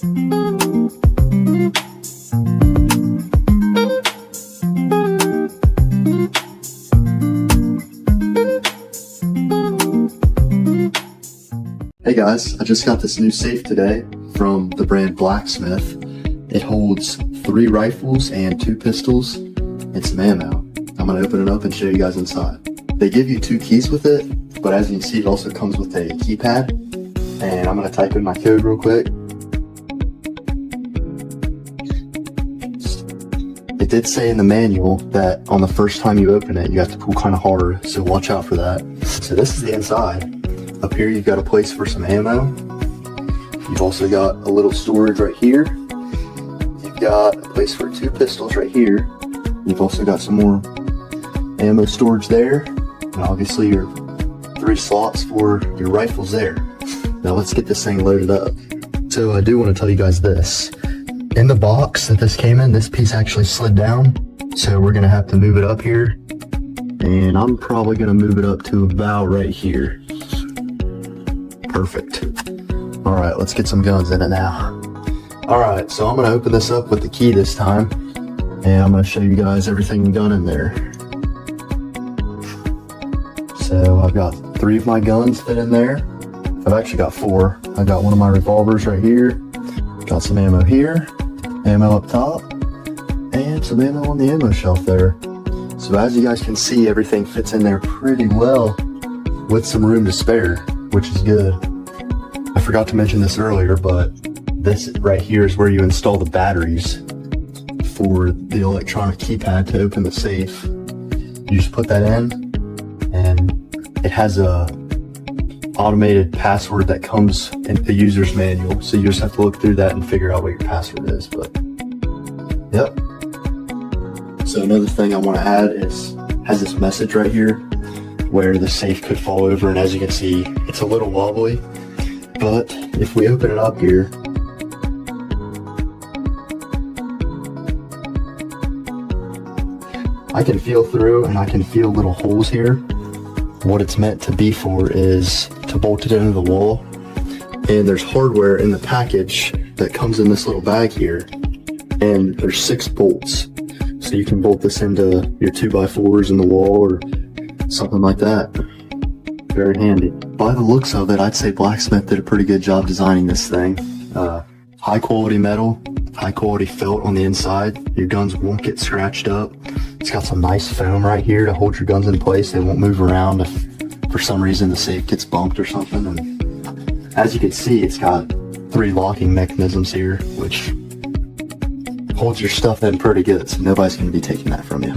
Hey guys, I just got this new safe today from the brand BlackSmith. It holds 3 rifles and 2 pistols and some ammo. I'm going to open it up and show you guys inside. They give you 2 keys with it, but as you can see it also comes with a keypad. And I'm going to type in my code real quick. It did say in the manual that on the first time you open it you have to pull kind of hard, so watch out for that. So this is the inside. Up here you've got a place for some ammo. You've also got a little storage right here. You've got a place for 2 pistols right here. You've also got some more ammo storage there. And obviously your 3 slots for your rifles there. Now let's get this thing loaded up. So I do want to tell you guys this. In the box that this came in, this piece actually slid down. So we're going to have to move it up here. And I'm probably going to move it up to about right here. Perfect. Alright, let's get some guns in it now. Alright, so I'm going to open this up with the key this time. And I'm going to show you guys everything gun in there. So I've got 3 of my guns fit in there. I've actually got 4. I got one of my revolvers right here. Got some ammo here. Ammo up top. And some ammo on the ammo shelf there. So as you guys can see, everything fits in there pretty well with some room to spare, which is good. I forgot to mention this earlier, but this right here is where you install the batteries for the electronic keypad to open the safe. You just put that in, and it has a automated password that comes in the user's manual, so you just have to look through that and figure out what your password is. But yep. So another thing I want to add is has this message right here where the safe could fall over, and as you can see it's a little wobbly, but if we open it up here, I can feel through and I can feel little holes here. What it's meant to be for is to bolt it into the wall, and there's hardware in the package that comes in this little bag here, and there's 6 bolts, so you can bolt this into your 2x4s in the wall or something like that. Very handy. By the looks of it, I'd say BlackSmith did a pretty good job designing this thing. High quality metal, high quality felt on the inside. Your guns won't get scratched up. It's got some nice foam right here to hold your guns in place. They won't move around if for some reason the safe gets bumped or something. And as you can see, it's got 3 locking mechanisms here, which holds your stuff in pretty good, so nobody's going to be taking that from you.